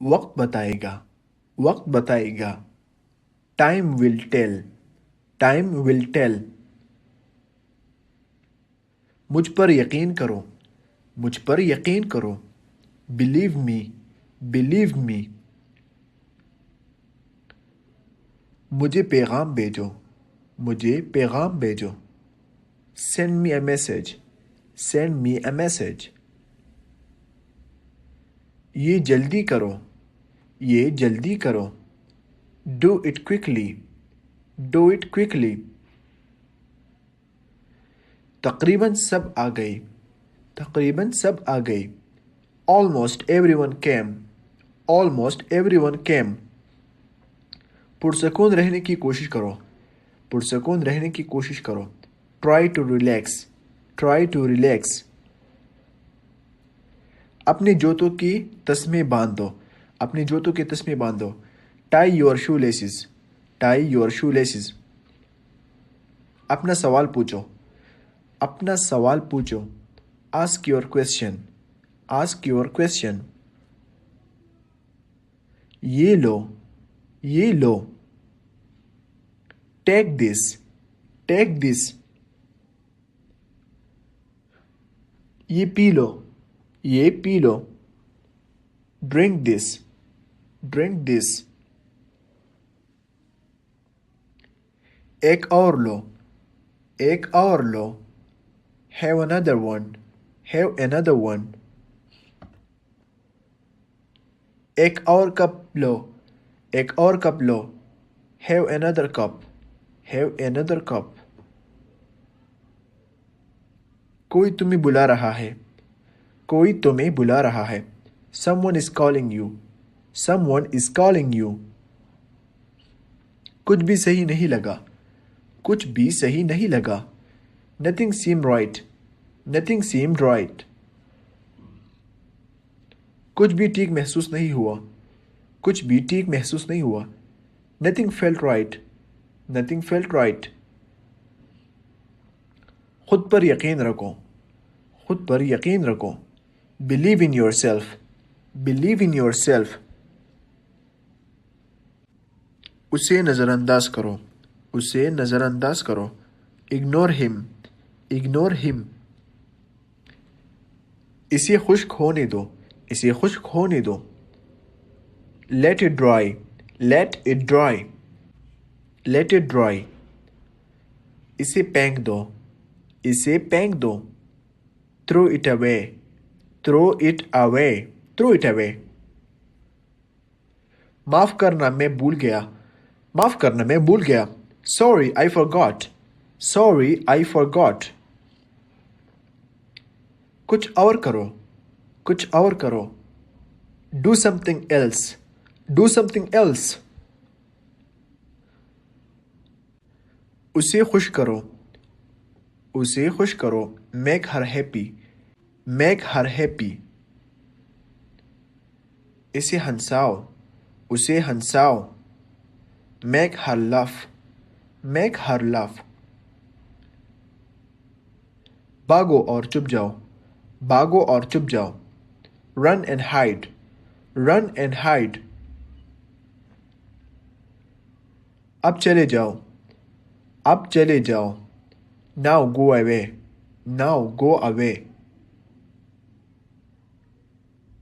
وقت بتائے گا، وقت بتائے گا. Time will tell, time will tell. مجھ پر یقین کرو، مجھ پر یقین کرو. Believe me, believe me. مجھے پیغام بھیجو، مجھے پیغام بھیجو. Send me a message, send me a message. یہ جلدی کرو، یہ جلدی کرو. Do it quickly, do it quickly. تقریباً سب آ گئے، تقریباً سب آ گئے. Almost everyone came, almost everyone came. پرسکون رہنے کی کوشش کرو، پرسکون رہنے کی کوشش کرو. Try to relax, try to relax. اپنے جوتوں کی تسمے باندھ دو، اپنے جوتوں کے تسمے باندھ دو. Tie your shoelaces, tie your shoelaces. اپنا سوال پوچھو، اپنا سوال پوچھو. Ask your question, ask your question. یہ لو، یہ لو. ٹیک دس، ٹیک دس. یہ پی لو، یہ پی لو. Drink this, drink this. ایک اور لو، ایک اور لو. Have another one, have another one. ایک اور کپ لو، ایک اور کپ لو. Have another cup, have another cup. کوئی تمہیں بلا رہا ہے، کوئی تمہیں بلا رہا ہے. Some one is calling you, some one is calling you. کچھ بھی صحیح نہیں لگا، کچھ بھی صحیح نہیں لگا. Nothing same right, nothing same right. کچھ بھی ٹھیک محسوس نہیں ہوا، کچھ بھی ٹھیک محسوس نہیں ہوا. Nothing felt right, nothing felt right. خود پر یقین رکھو، خود پر یقین رکھو. Believe in your self, believe in your self. اسے نظر انداز کرو، اسے نظر انداز کرو. اگنور ہم، اگنور ہم. اسے خشک ہونے دو، اسے خشک ہونے دو. Let it dry, let it dry. Let it dry. اسے پھینک دو، اسے پھینک دو. Throw it away, throw it away, throw it away. معاف کرنا میں بھول گیا، معاف کرنا میں بھول گیا. Sorry I forgot، sorry I forgot. کچھ اور کرو، کچھ اور کرو. Do something else, do something else. اسے خوش کرو، اسے خوش کرو. Make her happy, make her happy. اسے ہنساؤ، اسے ہنساؤ. Make her laugh، make her laugh. بھاگو اور چھپ جاؤ، بھاگو اور چھپ جاؤ. Run and hide, run and hide. اب چلے جاؤ، اب چلے جاؤ. ناؤ گو اوے، ناؤ گو اوے.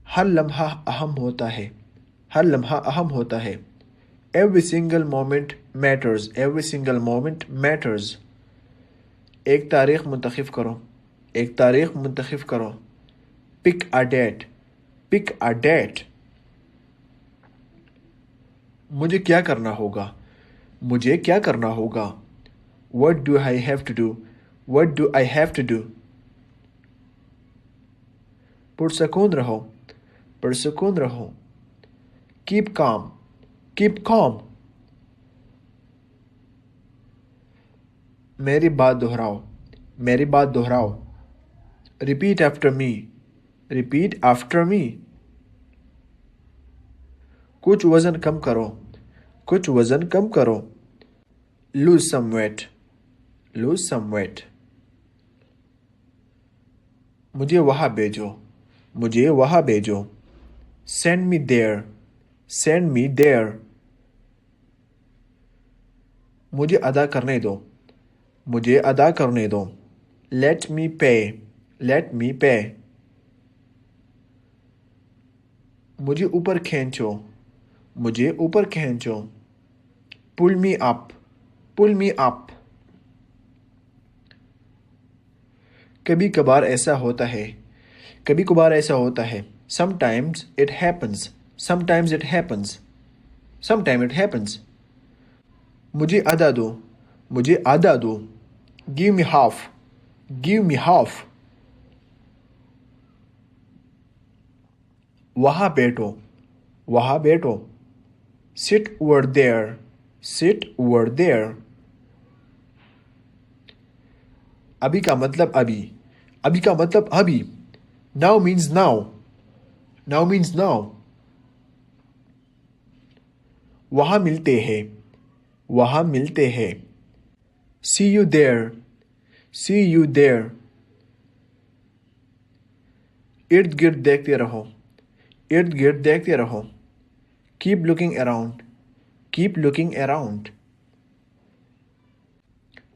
ہر لمحہ اہم ہوتا ہے، ہر لمحہ اہم ہوتا ہے. Every single moment matters, every single moment matters. ایک تاریخ منتخب کرو، ایک تاریخ منتخب کرو. Pick a date, pick a date. مجھے کیا کرنا ہوگا، مجھے کیا کرنا ہوگا. What do I have to do, what do I have to do. پرسکون رہو، پرسکون رہو. Keep calm، keep calm. میری بات دہراؤ، میری بات دہراؤ. Repeat after me، repeat after me. کچھ وزن کم کرو، کچھ وزن کم کرو. Lose some weight، lose some weight. مجھے وہاں بھیجو، مجھے وہاں بھیجو. Send me there، Send me there. مجھے ادا کرنے دو. مجھے ادا کرنے دو. Let me pay. Let me pay. مجھے اوپر کھینچو. مجھے اوپر کھینچو. Pull me up. Pull me up. کبھی کبھار ایسا ہوتا ہے. کبھی کبھار ایسا ہوتا ہے. Sometimes it happens. Sometimes it happens. Sometimes it happens. مجھے آدھا دو. مجھے آدھا دو. Give me half. Give me half. وہاں بیٹھو. وہاں بیٹھو. Sit over there. Sit over there. ابھی کا مطلب ابھی. ابھی کا مطلب ابھی. Now means now. Now means now. وہاں ملتے ہیں. وہاں ملتے ہیں. See you there. See you there. ارد گرد دیکھتے رہو. ارد گرد دیکھتے رہو. Keep looking around. Keep looking around.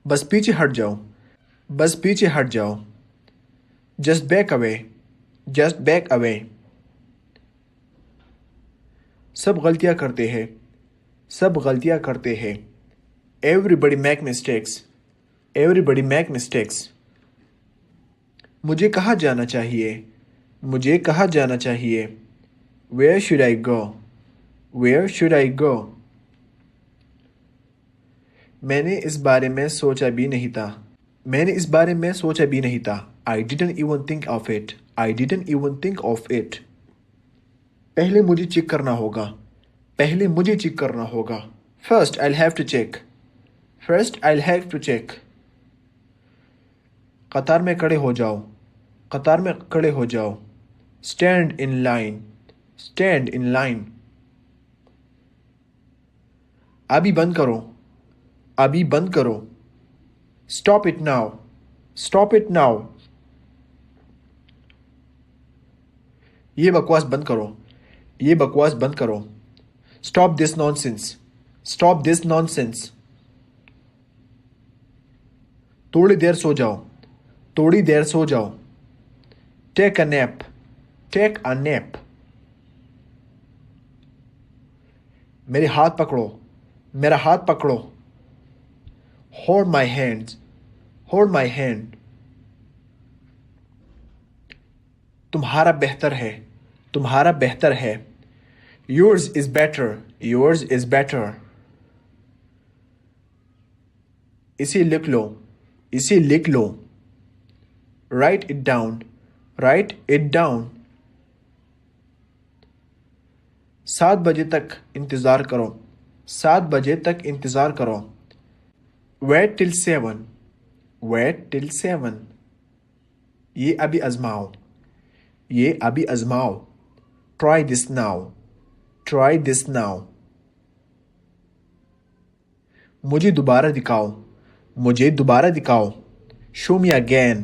بس پیچھے ہٹ جاؤ. بس پیچھے ہٹ جاؤ. Just back away. Just back away. سب غلطیاں کرتے ہیں. سب غلطیاں کرتے ہیں. Everybody make mistakes. Everybody make mistakes. مجھے کہاں جانا چاہیے. مجھے کہاں جانا چاہیے. Where should I go? Where should I go? میں نے اس بارے میں سوچا بھی نہیں تھا. میں نے اس بارے میں سوچا بھی نہیں تھا. I didn't even think of it. I didn't even think of it. پہلے مجھے چیک کرنا ہوگا. پہلے مجھے چیک کرنا ہوگا. First I'll have to check. First I'll have to check. قطار میں کھڑے ہو جاؤ. قطار میں کھڑے ہو جاؤ. Stand in line. Stand in line. ابھی بند کرو. ابھی بند کرو. Stop it now. Stop it now. یہ بکواس بند کرو. یہ بکواس بند کرو. Stop this nonsense. Stop this nonsense. تھوڑی دیر سو جاؤ. تھوڑی دیر سو جاؤ. Take a nap. Take a nap. میرے ہاتھ پکڑو. میرا ہاتھ پکڑو. Hold my hands. Hold my hand. تمہارا بہتر ہے. تمہارا بہتر ہے. Yours is better. Yours is better. اسے لکھ لو. اسے لکھ لو. Write it down. Write it down. 7 بجے تک انتظار کرو. 7 بجے تک انتظار کرو. Wait till 7. Wait till 7. یہ ابھی آزماؤ. یہ ابھی آزماؤ. Try this now. Try this now. مجھے دوبارہ دکھاؤ. مجھے دوبارہ دکھاؤ. Show me again.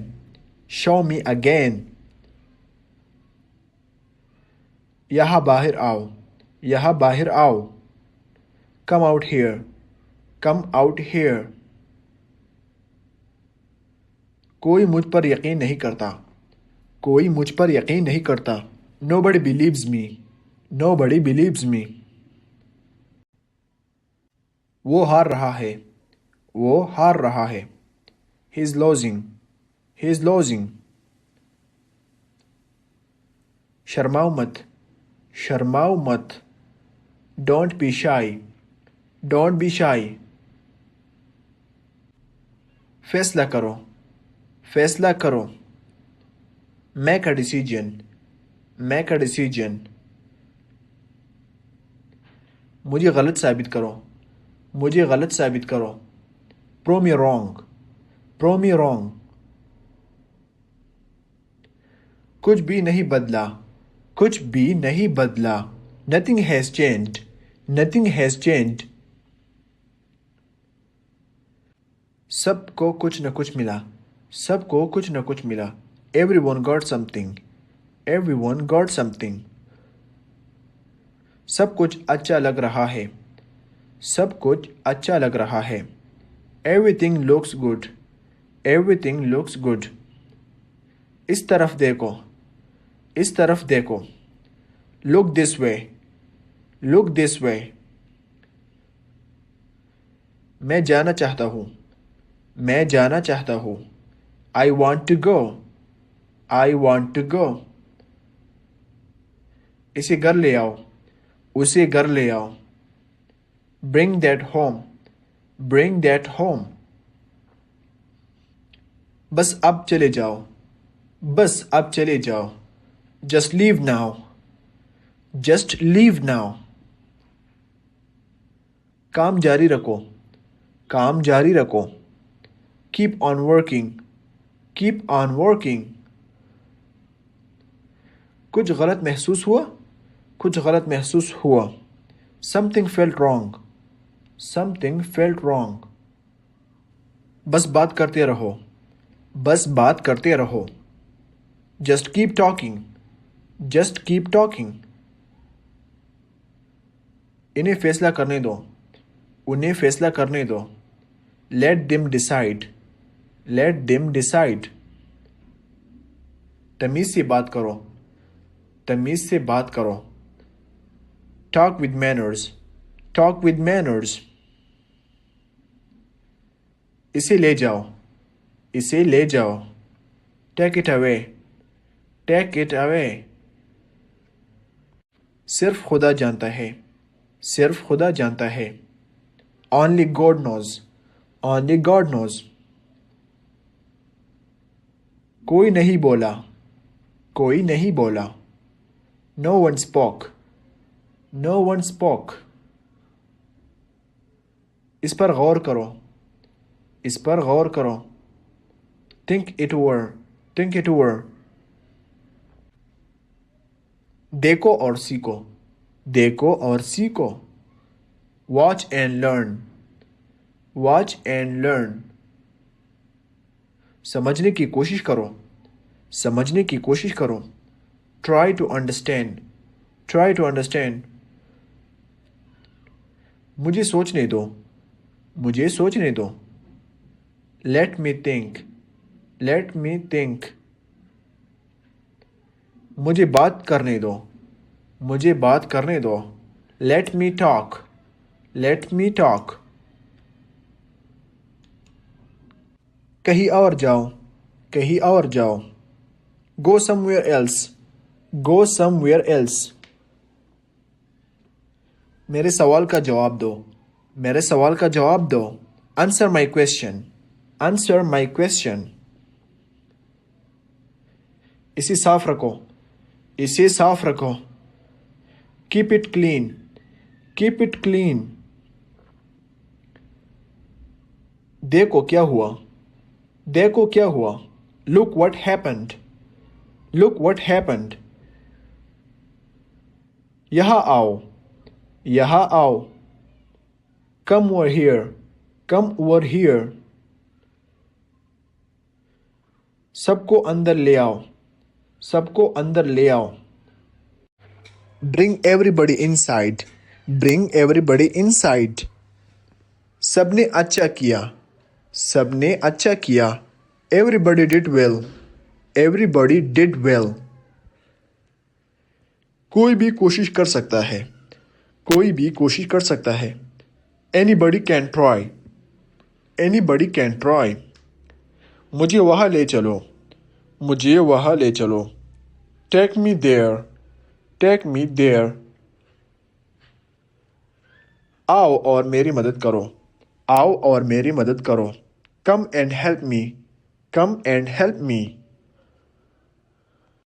Show me again. یہاں باہر آؤ. یہاں باہر آؤ. Come out here. Come out here. کوئی مجھ پر یقین نہیں کرتا. کوئی مجھ پر یقین نہیں کرتا. Nobody believes me. Nobody believes me. وہ ہار رہا ہے. وہ ہار رہا ہے. He is losing. He is losing. شرماؤ مت. شرماؤ مت. Don't be shy. Don't be shy. فیصلہ کرو. فیصلہ کرو. Make a decision. Make a decision. مجھے غلط ثابت کرو. مجھے غلط ثابت کرو. Prove me wrong. Prove me wrong. کچھ بھی نہیں بدلا. کچھ بھی نہیں بدلا. Nothing has changed. Nothing has changed. سب کو کچھ نہ کچھ ملا. سب کو کچھ نہ کچھ ملا. Everyone got something. Everyone got something. سب کچھ اچھا لگ رہا ہے. سب کچھ اچھا لگ رہا ہے. Everything looks good. Everything looks good. اس طرف دیکھو. اس طرف دیکھو. Look this way. Look this way. میں جانا چاہتا ہوں. میں جانا چاہتا ہوں. I want to go. I want to go. اسے گھر لے آؤ. اسے گھر لے آؤ. Bring that home. Bring that home. بس اب چلے جاؤ. بس اب چلے جاؤ. Just leave now. Just leave now. کام جاری رکھو. کام جاری رکھو. Keep on working. Keep on working. کچھ غلط محسوس ہوا. کچھ غلط محسوس ہوا. Something felt wrong. Something felt wrong. بس بات کرتے رہو. بس بات کرتے رہو. Just keep talking. Just keep talking. انہیں فیصلہ کرنے دو. انہیں فیصلہ کرنے دو. Let them decide. Let them decide. تمیز سے بات کرو. تمیز سے بات کرو. Talk with manners. Talk with manners. اسے لے جاؤ. اسے لے جاؤ. Take it away. Take it away. صرف خدا جانتا ہے. صرف خدا جانتا ہے. Only God knows. Only God knows. کوئی نہیں بولا. کوئی نہیں بولا. No one spoke. No one spoke. اس پر غور کرو. اس پر غور کرو. Think it over. Think it over. دیکھو اور سیکھو. دیکھو اور سیکھو. Watch and learn. Watch and learn. سمجھنے کی کوشش کرو. سمجھنے کی کوشش کرو. Try to understand. Try to understand. مجھے سوچنے دو. مجھے سوچنے دو. Let me think. Let me think. مجھے بات کرنے دو. مجھے بات کرنے دو. Let me talk. Let me talk. کہیں اور جاؤ. کہیں اور جاؤ. Go somewhere else. Go somewhere else. میرے سوال کا جواب دو. میرے سوال کا جواب دو. Answer my question. Answer my question. اسے صاف رکھو. اسے صاف رکھو. Keep it clean. Keep it clean. دیکھو کیا ہوا. دیکھو کیا ہوا. Look what happened. Look what happened. یہاں آؤ. یہاں آؤ. Come over here. Come over here. سب کو اندر لے آؤ. سب کو اندر لے آؤ. Bring everybody inside. Bring everybody inside. سب نے اچھا کیا. سب نے اچھا کیا. Everybody did well. Everybody did well. کوئی بھی کوشش کر سکتا ہے. کوئی بھی کوشش کر سکتا ہے. Anybody can try. Anybody can try. مجھے وہاں لے چلو. مجھے وہاں لے چلو. Take me there. Take me there. آؤ اور میری مدد کرو. آؤ اور میری مدد کرو. Come and help me. Come and help me.